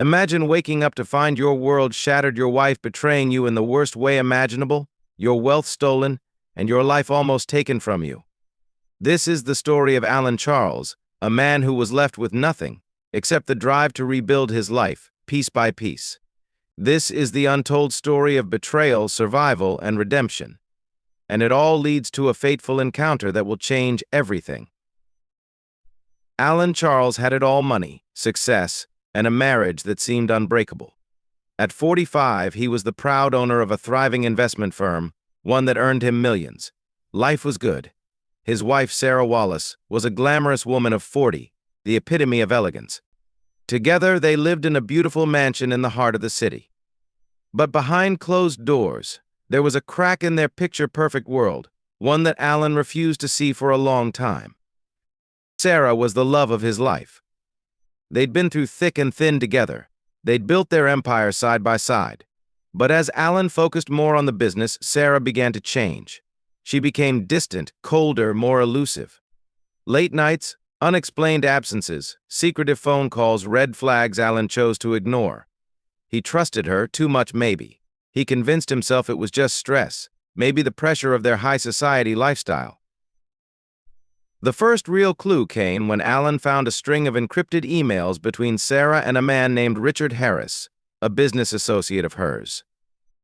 Imagine waking up to find your world shattered, your wife betraying you in the worst way imaginable, your wealth stolen, and your life almost taken from you. This is the story of Alan Charles, a man who was left with nothing except the drive to rebuild his life, piece by piece. This is the untold story of betrayal, survival, and redemption. And it all leads to a fateful encounter that will change everything. Alan Charles had it all: money, success, and a marriage that seemed unbreakable. At 45, he was the proud owner of a thriving investment firm, one that earned him millions. Life was good. His wife, Sarah Wallace, was a glamorous woman of 40, the epitome of elegance. Together, they lived in a beautiful mansion in the heart of the city. But behind closed doors, there was a crack in their picture-perfect world, one that Alan refused to see for a long time. Sarah was the love of his life. They'd been through thick and thin together. They'd built their empire side by side. But as Alan focused more on the business, Sarah began to change. She became distant, colder, more elusive. Late nights, unexplained absences, secretive phone calls, red flags Alan chose to ignore. He trusted her too much, maybe. He convinced himself it was just stress, maybe the pressure of their high society lifestyle. The first real clue came when Alan found a string of encrypted emails between Sarah and a man named Richard Harris, a business associate of hers.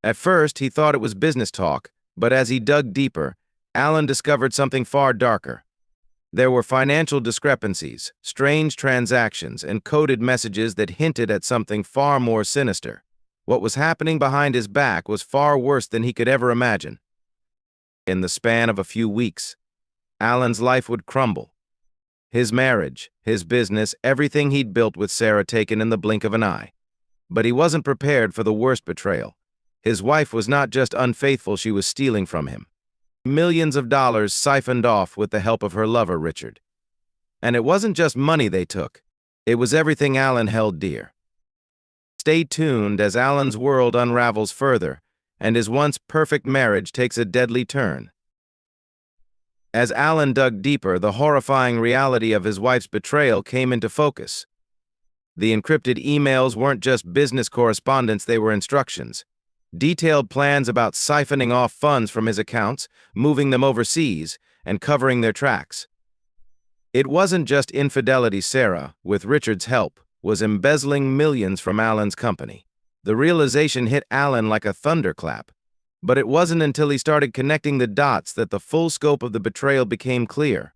At first, he thought it was business talk, but as he dug deeper, Alan discovered something far darker. There were financial discrepancies, strange transactions, and coded messages that hinted at something far more sinister. What was happening behind his back was far worse than he could ever imagine. In the span of a few weeks, Alan's life would crumble. His marriage, his business, everything he'd built with Sarah taken in the blink of an eye. But he wasn't prepared for the worst betrayal. His wife was not just unfaithful, she was stealing from him. Millions of dollars siphoned off with the help of her lover, Richard. And it wasn't just money they took. It was everything Alan held dear. Stay tuned as Alan's world unravels further, and his once perfect marriage takes a deadly turn. As Alan dug deeper, the horrifying reality of his wife's betrayal came into focus. The encrypted emails weren't just business correspondence, they were instructions. Detailed plans about siphoning off funds from his accounts, moving them overseas, and covering their tracks. It wasn't just infidelity. Sarah, with Richard's help, was embezzling millions from Alan's company. The realization hit Alan like a thunderclap. But it wasn't until he started connecting the dots that the full scope of the betrayal became clear.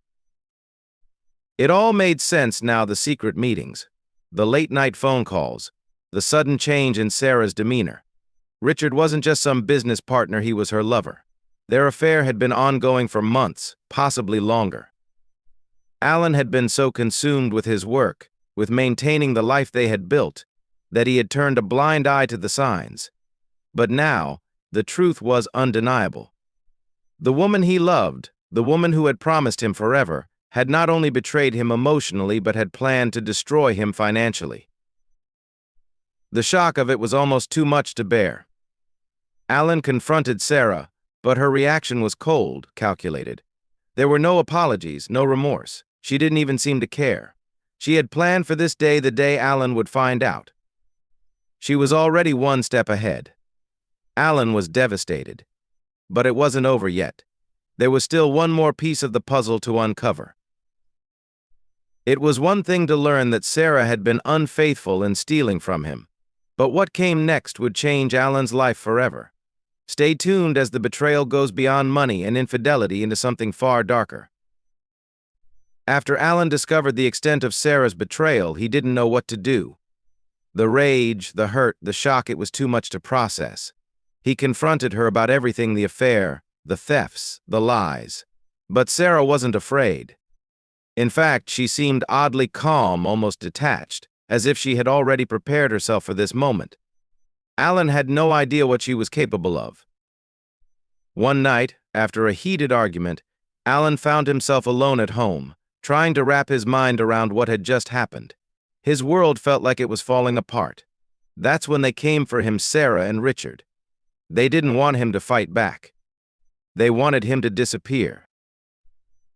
It all made sense now: the secret meetings, the late-night phone calls, the sudden change in Sarah's demeanor. Richard wasn't just some business partner, he was her lover. Their affair had been ongoing for months, possibly longer. Alan had been so consumed with his work, with maintaining the life they had built, that he had turned a blind eye to the signs. But now, the truth was undeniable. The woman he loved, the woman who had promised him forever, had not only betrayed him emotionally but had planned to destroy him financially. The shock of it was almost too much to bear. Alan confronted Sarah, but her reaction was cold, calculated. There were no apologies, no remorse. She didn't even seem to care. She had planned for this day, the day Alan would find out. She was already one step ahead. Alan was devastated. But it wasn't over yet. There was still one more piece of the puzzle to uncover. It was one thing to learn that Sarah had been unfaithful in stealing from him. But what came next would change Alan's life forever. Stay tuned as the betrayal goes beyond money and infidelity into something far darker. After Alan discovered the extent of Sarah's betrayal, he didn't know what to do. The rage, the hurt, the shock, it was too much to process. He confronted her about everything: the affair, the thefts, the lies. But Sarah wasn't afraid. In fact, she seemed oddly calm, almost detached, as if she had already prepared herself for this moment. Alan had no idea what she was capable of. One night, after a heated argument, Alan found himself alone at home, trying to wrap his mind around what had just happened. His world felt like it was falling apart. That's when they came for him, Sarah and Richard. They didn't want him to fight back. They wanted him to disappear.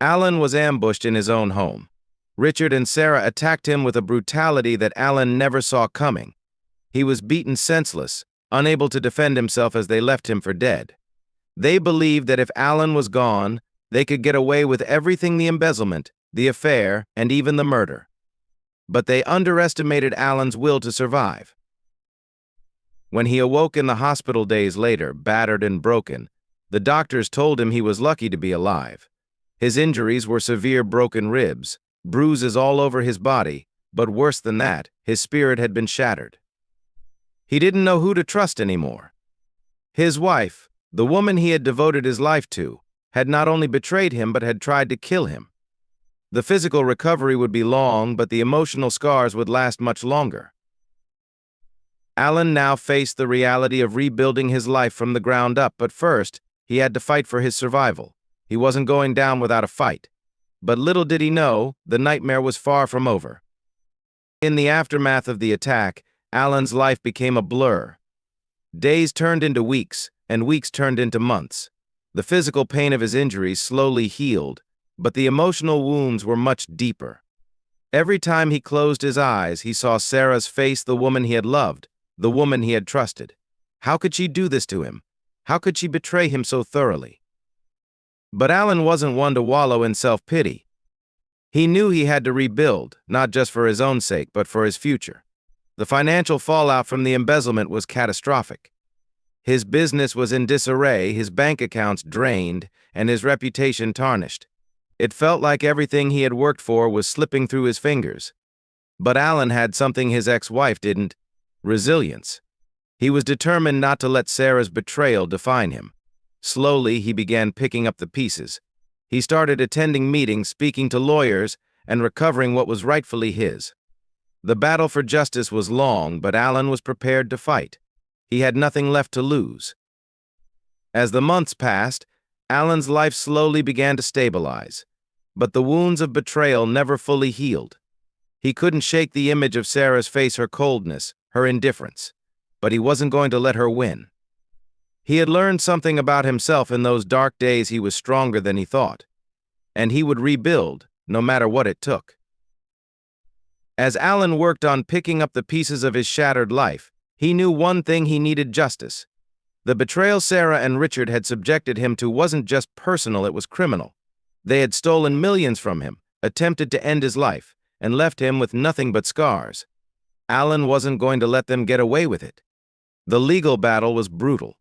Alan was ambushed in his own home. Richard and Sarah attacked him with a brutality that Alan never saw coming. He was beaten senseless, unable to defend himself as they left him for dead. They believed that if Alan was gone, they could get away with everything: the embezzlement, the affair, and even the murder. But they underestimated Alan's will to survive. When he awoke in the hospital days later, battered and broken, the doctors told him he was lucky to be alive. His injuries were severe broken ribs, bruises all over his body, but worse than that, his spirit had been shattered. He didn't know who to trust anymore. His wife, the woman he had devoted his life to, had not only betrayed him but had tried to kill him. The physical recovery would be long, but the emotional scars would last much longer. Alan now faced the reality of rebuilding his life from the ground up, but first, he had to fight for his survival. He wasn't going down without a fight. But little did he know, the nightmare was far from over. In the aftermath of the attack, Alan's life became a blur. Days turned into weeks, and weeks turned into months. The physical pain of his injuries slowly healed, but the emotional wounds were much deeper. Every time he closed his eyes, he saw Sarah's face, the woman he had loved, the woman he had trusted. How could she do this to him? How could she betray him so thoroughly? But Alan wasn't one to wallow in self-pity. He knew he had to rebuild, not just for his own sake, but for his future. The financial fallout from the embezzlement was catastrophic. His business was in disarray, his bank accounts drained, and his reputation tarnished. It felt like everything he had worked for was slipping through his fingers. But Alan had something his ex-wife didn't: resilience. He was determined not to let Sarah's betrayal define him. Slowly, he began picking up the pieces. He started attending meetings, speaking to lawyers, and recovering what was rightfully his. The battle for justice was long, but Alan was prepared to fight. He had nothing left to lose. As the months passed, Alan's life slowly began to stabilize. But the wounds of betrayal never fully healed. He couldn't shake the image of Sarah's face, her coldness, her indifference. But he wasn't going to let her win. He had learned something about himself in those dark days. He was stronger than he thought. And he would rebuild, no matter what it took. As Alan worked on picking up the pieces of his shattered life, he knew one thing: he needed justice. The betrayal Sarah and Richard had subjected him to wasn't just personal, it was criminal. They had stolen millions from him, attempted to end his life, and left him with nothing but scars. Alan wasn't going to let them get away with it. The legal battle was brutal.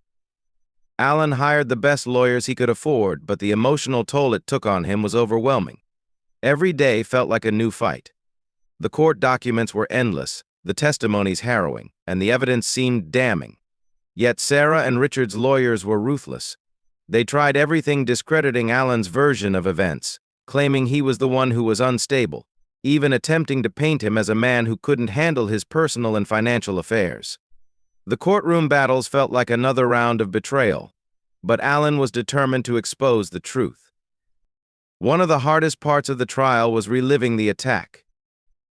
Alan hired the best lawyers he could afford, but the emotional toll it took on him was overwhelming. Every day felt like a new fight. The court documents were endless, the testimonies harrowing, and the evidence seemed damning. Yet Sarah and Richard's lawyers were ruthless. They tried everything, discrediting Alan's version of events, claiming he was the one who was unstable, even attempting to paint him as a man who couldn't handle his personal and financial affairs. The courtroom battles felt like another round of betrayal, but Alan was determined to expose the truth. One of the hardest parts of the trial was reliving the attack.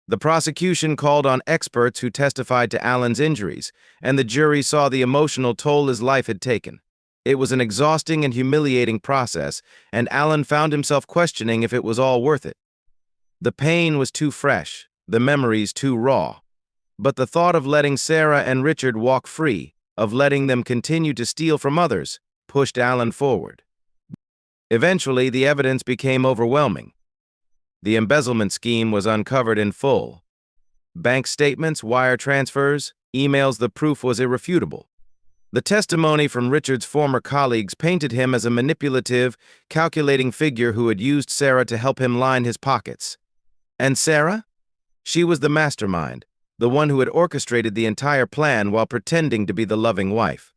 The prosecution called on experts who testified to Alan's injuries, and the jury saw the emotional toll his life had taken. It was an exhausting and humiliating process, and Alan found himself questioning if it was all worth it. The pain was too fresh, the memories too raw. But the thought of letting Sarah and Richard walk free, of letting them continue to steal from others, pushed Alan forward. Eventually, the evidence became overwhelming. The embezzlement scheme was uncovered in full. Bank statements, wire transfers, emails, the proof was irrefutable. The testimony from Richard's former colleagues painted him as a manipulative, calculating figure who had used Sarah to help him line his pockets. And Sarah? She was the mastermind, the one who had orchestrated the entire plan while pretending to be the loving wife.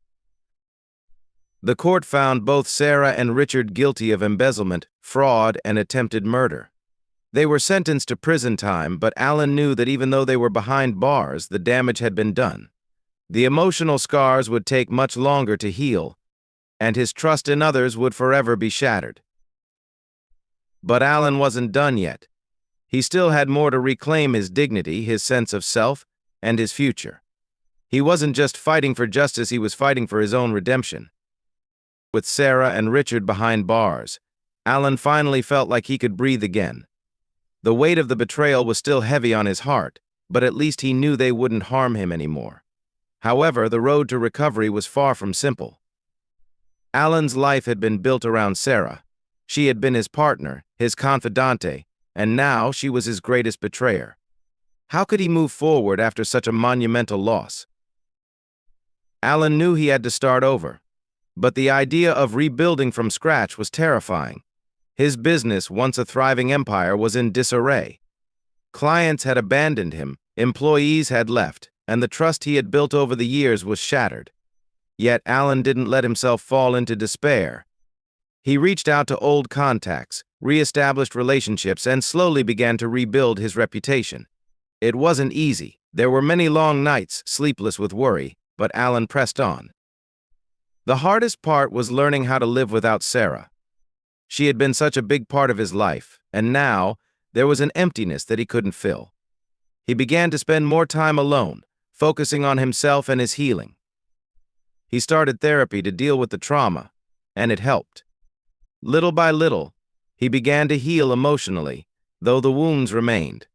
The court found both Sarah and Richard guilty of embezzlement, fraud, and attempted murder. They were sentenced to prison time, but Alan knew that even though they were behind bars, the damage had been done. The emotional scars would take much longer to heal, and his trust in others would forever be shattered. But Alan wasn't done yet. He still had more to reclaim: his dignity, his sense of self, and his future. He wasn't just fighting for justice, he was fighting for his own redemption. With Sarah and Richard behind bars, Alan finally felt like he could breathe again. The weight of the betrayal was still heavy on his heart, but at least he knew they wouldn't harm him anymore. However, the road to recovery was far from simple. Alan's life had been built around Sarah. She had been his partner, his confidante, and now she was his greatest betrayer. How could he move forward after such a monumental loss? Alan knew he had to start over, but the idea of rebuilding from scratch was terrifying. His business, once a thriving empire, was in disarray. Clients had abandoned him, employees had left, and the trust he had built over the years was shattered. Yet Alan didn't let himself fall into despair. He reached out to old contacts, re-established relationships, and slowly began to rebuild his reputation. It wasn't easy. There were many long nights, sleepless with worry, but Alan pressed on. The hardest part was learning how to live without Sarah. She had been such a big part of his life, and now there was an emptiness that he couldn't fill. He began to spend more time alone, focusing on himself and his healing. He started therapy to deal with the trauma, and it helped. Little by little, he began to heal emotionally, though the wounds remained.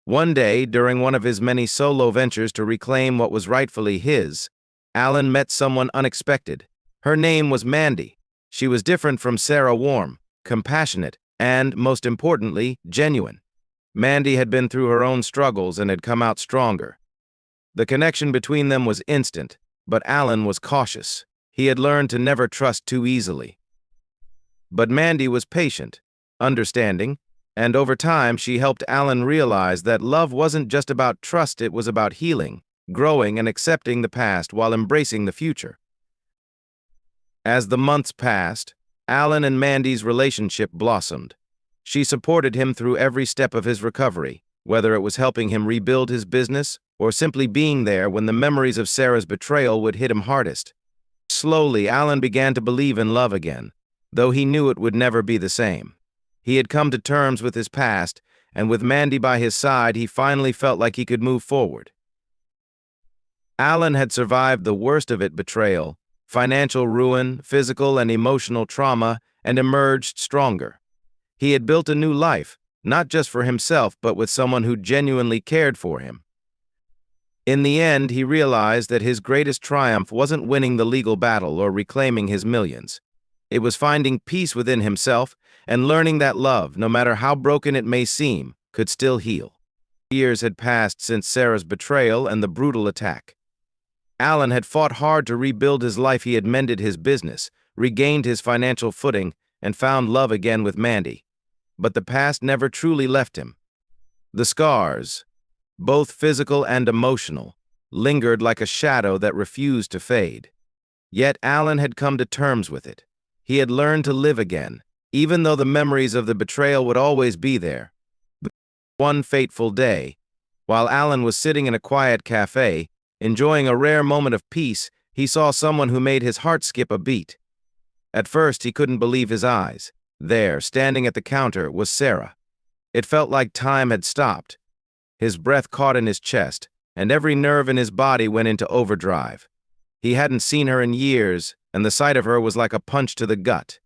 One day, during one of his many solo ventures to reclaim what was rightfully his, Alan met someone unexpected. Her name was Mandy. She was different from Sarah, warm, compassionate, and, most importantly, genuine. Mandy had been through her own struggles and had come out stronger. The connection between them was instant, but Alan was cautious. He had learned to never trust too easily. But Mandy was patient, understanding, and over time she helped Alan realize that love wasn't just about trust, it was about healing, growing, and accepting the past while embracing the future. As the months passed, Alan and Mandy's relationship blossomed. She supported him through every step of his recovery, whether it was helping him rebuild his business or simply being there when the memories of Sarah's betrayal would hit him hardest. Slowly, Alan began to believe in love again, though he knew it would never be the same. He had come to terms with his past, and with Mandy by his side, he finally felt like he could move forward. Alan had survived the worst of it: betrayal, financial ruin, physical and emotional trauma, and emerged stronger. He had built a new life, not just for himself, but with someone who genuinely cared for him. In the end, he realized that his greatest triumph wasn't winning the legal battle or reclaiming his millions. It was finding peace within himself and learning that love, no matter how broken it may seem, could still heal. Years had passed since Sarah's betrayal and the brutal attack. Alan had fought hard to rebuild his life. He had mended his business, regained his financial footing, and found love again with Mandy. But the past never truly left him. The scars, both physical and emotional, lingered like a shadow that refused to fade. Yet Alan had come to terms with it. He had learned to live again, even though the memories of the betrayal would always be there. One fateful day, while Alan was sitting in a quiet cafe, enjoying a rare moment of peace, he saw someone who made his heart skip a beat. At first, he couldn't believe his eyes. There, standing at the counter, was Sarah. It felt like time had stopped. His breath caught in his chest, and every nerve in his body went into overdrive. He hadn't seen her in years, and the sight of her was like a punch to the gut.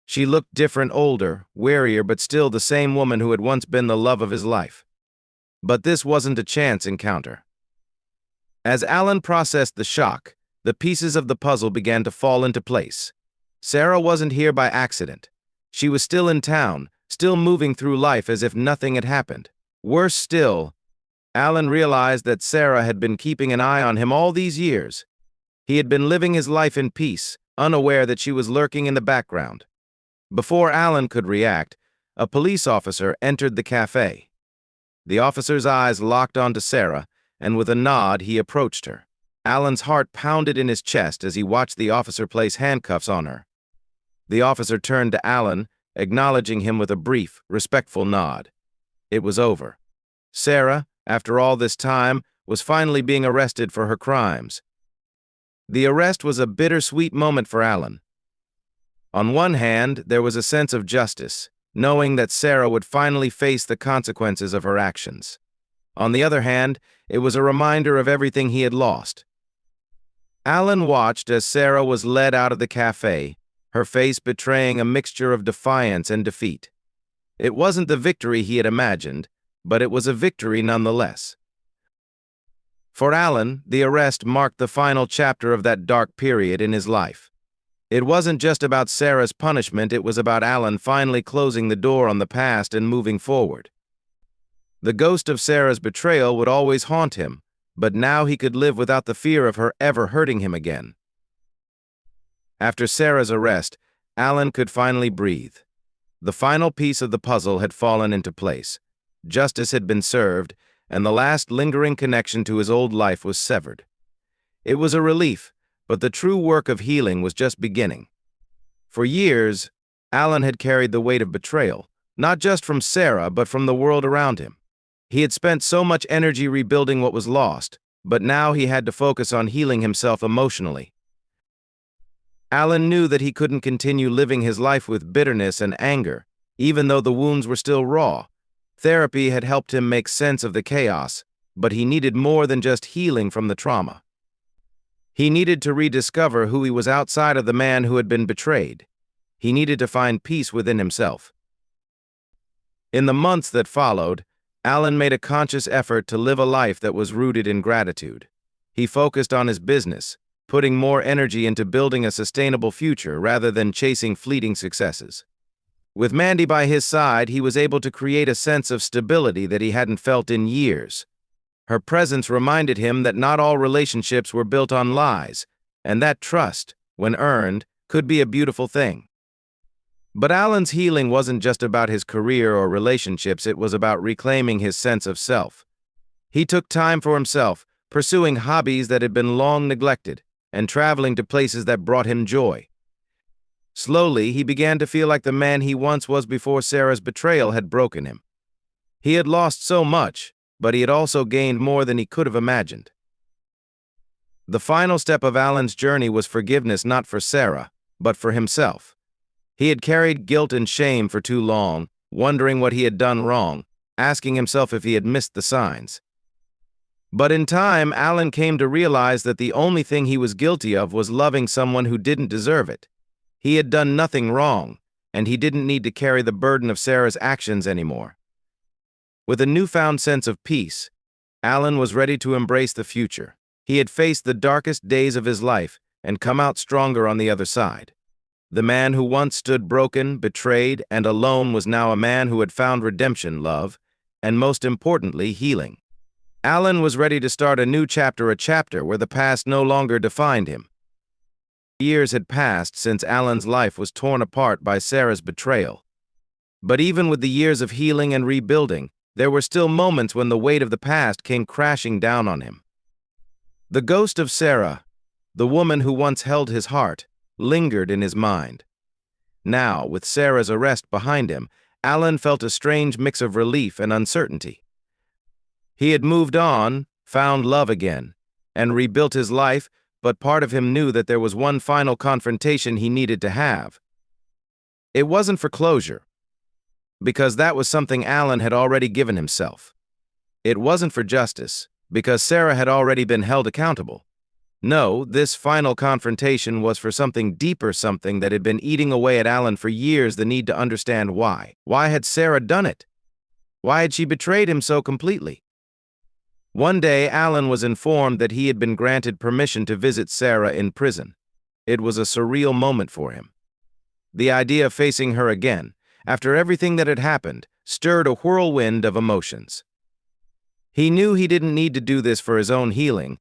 She looked different, older, wearier, but still the same woman who had once been the love of his life. But this wasn't a chance encounter. As Alan processed the shock, the pieces of the puzzle began to fall into place. Sarah wasn't here by accident. She was still in town, still moving through life as if nothing had happened. Worse still, Alan realized that Sarah had been keeping an eye on him all these years. He had been living his life in peace, unaware that she was lurking in the background. Before Alan could react, a police officer entered the cafe. The officer's eyes locked onto Sarah, and with a nod, he approached her. Alan's heart pounded in his chest as he watched the officer place handcuffs on her. The officer turned to Alan, acknowledging him with a brief, respectful nod. It was over. Sarah, after all this time, was finally being arrested for her crimes. The arrest was a bittersweet moment for Alan. On one hand, there was a sense of justice, knowing that Sarah would finally face the consequences of her actions. On the other hand, it was a reminder of everything he had lost. Alan watched as Sarah was led out of the cafe, her face betraying a mixture of defiance and defeat. It wasn't the victory he had imagined, but it was a victory nonetheless. For Alan, the arrest marked the final chapter of that dark period in his life. It wasn't just about Sarah's punishment, it was about Alan finally closing the door on the past and moving forward. The ghost of Sarah's betrayal would always haunt him, but now he could live without the fear of her ever hurting him again. After Sarah's arrest, Alan could finally breathe. The final piece of the puzzle had fallen into place. Justice had been served, and the last lingering connection to his old life was severed. It was a relief, but the true work of healing was just beginning. For years, Alan had carried the weight of betrayal, not just from Sarah, but from the world around him. He had spent so much energy rebuilding what was lost, but now he had to focus on healing himself emotionally. Alan knew that he couldn't continue living his life with bitterness and anger, even though the wounds were still raw. Therapy had helped him make sense of the chaos, but he needed more than just healing from the trauma. He needed to rediscover who he was outside of the man who had been betrayed. He needed to find peace within himself. In the months that followed, Alan made a conscious effort to live a life that was rooted in gratitude. He focused on his business, putting more energy into building a sustainable future rather than chasing fleeting successes. With Mandy by his side, he was able to create a sense of stability that he hadn't felt in years. Her presence reminded him that not all relationships were built on lies, and that trust, when earned, could be a beautiful thing. But Alan's healing wasn't just about his career or relationships, it was about reclaiming his sense of self. He took time for himself, pursuing hobbies that had been long neglected, and traveling to places that brought him joy. Slowly, he began to feel like the man he once was before Sarah's betrayal had broken him. He had lost so much, but he had also gained more than he could have imagined. The final step of Alan's journey was forgiveness, not for Sarah, but for himself. He had carried guilt and shame for too long, wondering what he had done wrong, asking himself if he had missed the signs. But in time, Alan came to realize that the only thing he was guilty of was loving someone who didn't deserve it. He had done nothing wrong, and he didn't need to carry the burden of Sarah's actions anymore. With a newfound sense of peace, Alan was ready to embrace the future. He had faced the darkest days of his life and come out stronger on the other side. The man who once stood broken, betrayed, and alone was now a man who had found redemption, love, and most importantly, healing. Alan was ready to start a new chapter, a chapter where the past no longer defined him. Years had passed since Alan's life was torn apart by Sarah's betrayal. But even with the years of healing and rebuilding, there were still moments when the weight of the past came crashing down on him. The ghost of Sarah, the woman who once held his heart, lingered in his mind. Now, with Sarah's arrest behind him, Alan felt a strange mix of relief and uncertainty. He had moved on, found love again, and rebuilt his life, but part of him knew that there was one final confrontation he needed to have. It wasn't for closure, because that was something Alan had already given himself. It wasn't for justice, because Sarah had already been held accountable. No, this final confrontation was for something deeper, something that had been eating away at Alan for years, the need to understand why. Why had Sarah done it? Why had she betrayed him so completely? One day, Alan was informed that he had been granted permission to visit Sarah in prison. It was a surreal moment for him. The idea of facing her again, after everything that had happened, stirred a whirlwind of emotions. He knew he didn't need to do this for his own healing,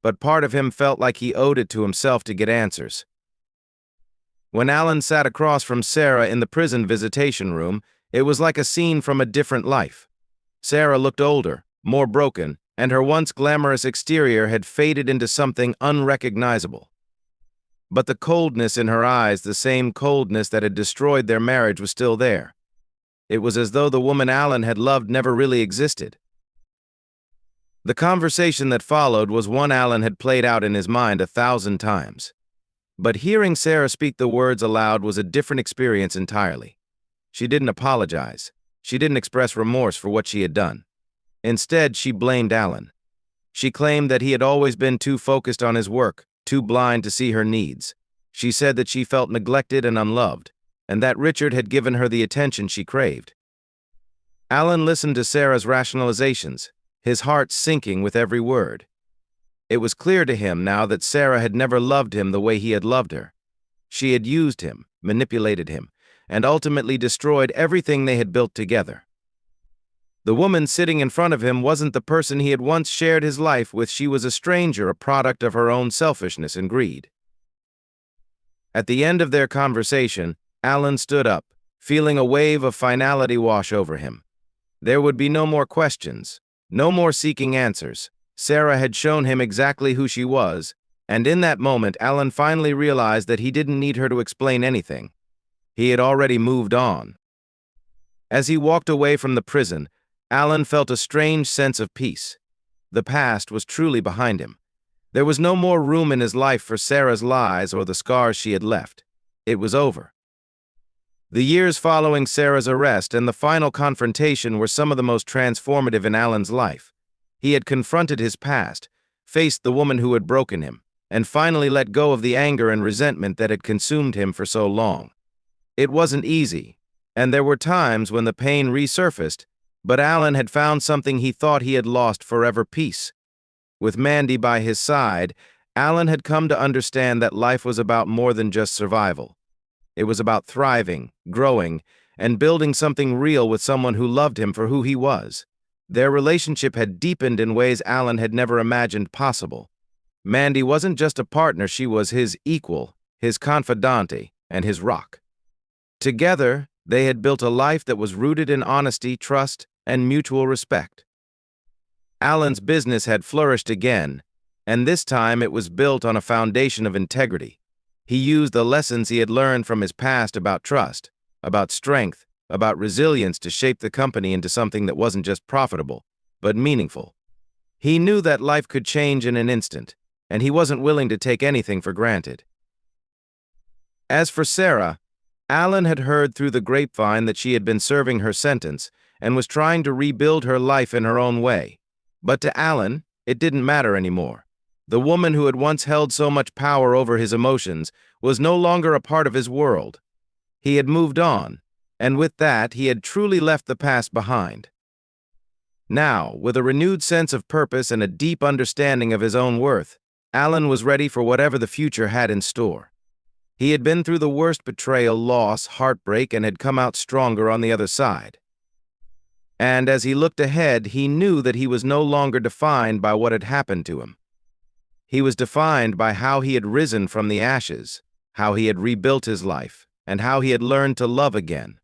but part of him felt like he owed it to himself to get answers. When Alan sat across from Sarah in the prison visitation room, it was like a scene from a different life. Sarah looked older, more broken, and her once glamorous exterior had faded into something unrecognizable. But the coldness in her eyes, the same coldness that had destroyed their marriage, was still there. It was as though the woman Alan had loved never really existed. The conversation that followed was one Alan had played out in his mind 1,000 times. But hearing Sarah speak the words aloud was a different experience entirely. She didn't apologize. She didn't express remorse for what she had done. Instead, she blamed Alan. She claimed that he had always been too focused on his work, too blind to see her needs. She said that she felt neglected and unloved, and that Richard had given her the attention she craved. Alan listened to Sarah's rationalizations, his heart sinking with every word. It was clear to him now that Sarah had never loved him the way he had loved her. She had used him, manipulated him, and ultimately destroyed everything they had built together. The woman sitting in front of him wasn't the person he had once shared his life with. She was a stranger, a product of her own selfishness and greed. At the end of their conversation, Alan stood up, feeling a wave of finality wash over him. There would be no more questions, no more seeking answers. Sarah had shown him exactly who she was, and in that moment, Alan finally realized that he didn't need her to explain anything. He had already moved on. As he walked away from the prison, Alan felt a strange sense of peace. The past was truly behind him. There was no more room in his life for Sarah's lies or the scars she had left. It was over. The years following Sarah's arrest and the final confrontation were some of the most transformative in Alan's life. He had confronted his past, faced the woman who had broken him, and finally let go of the anger and resentment that had consumed him for so long. It wasn't easy, and there were times when the pain resurfaced, but Alan had found something he thought he had lost forever: peace. With Mandy by his side, Alan had come to understand that life was about more than just survival. It was about thriving, growing, and building something real with someone who loved him for who he was. Their relationship had deepened in ways Alan had never imagined possible. Mandy wasn't just a partner, she was his equal, his confidante, and his rock. Together, they had built a life that was rooted in honesty, trust, and mutual respect. Alan's business had flourished again, and this time it was built on a foundation of integrity. He used the lessons he had learned from his past about trust, about strength, about resilience to shape the company into something that wasn't just profitable, but meaningful. He knew that life could change in an instant, and he wasn't willing to take anything for granted. As for Sarah, Alan had heard through the grapevine that she had been serving her sentence and was trying to rebuild her life in her own way. But to Alan, it didn't matter anymore. The woman who had once held so much power over his emotions was no longer a part of his world. He had moved on, and with that, he had truly left the past behind. Now, with a renewed sense of purpose and a deep understanding of his own worth, Alan was ready for whatever the future had in store. He had been through the worst betrayal, loss, heartbreak, and had come out stronger on the other side. And as he looked ahead, he knew that he was no longer defined by what had happened to him. He was defined by how he had risen from the ashes, how he had rebuilt his life, and how he had learned to love again.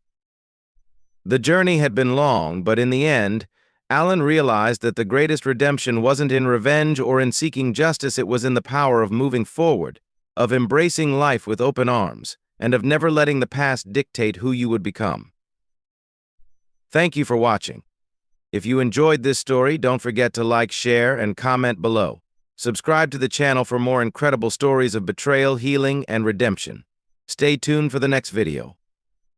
The journey had been long, but in the end, Alan realized that the greatest redemption wasn't in revenge or in seeking justice. It was in the power of moving forward, of embracing life with open arms, and of never letting the past dictate who you would become. Thank you for watching. If you enjoyed this story, don't forget to like, share, and comment below. Subscribe to the channel for more incredible stories of betrayal, healing, and redemption. Stay tuned for the next video.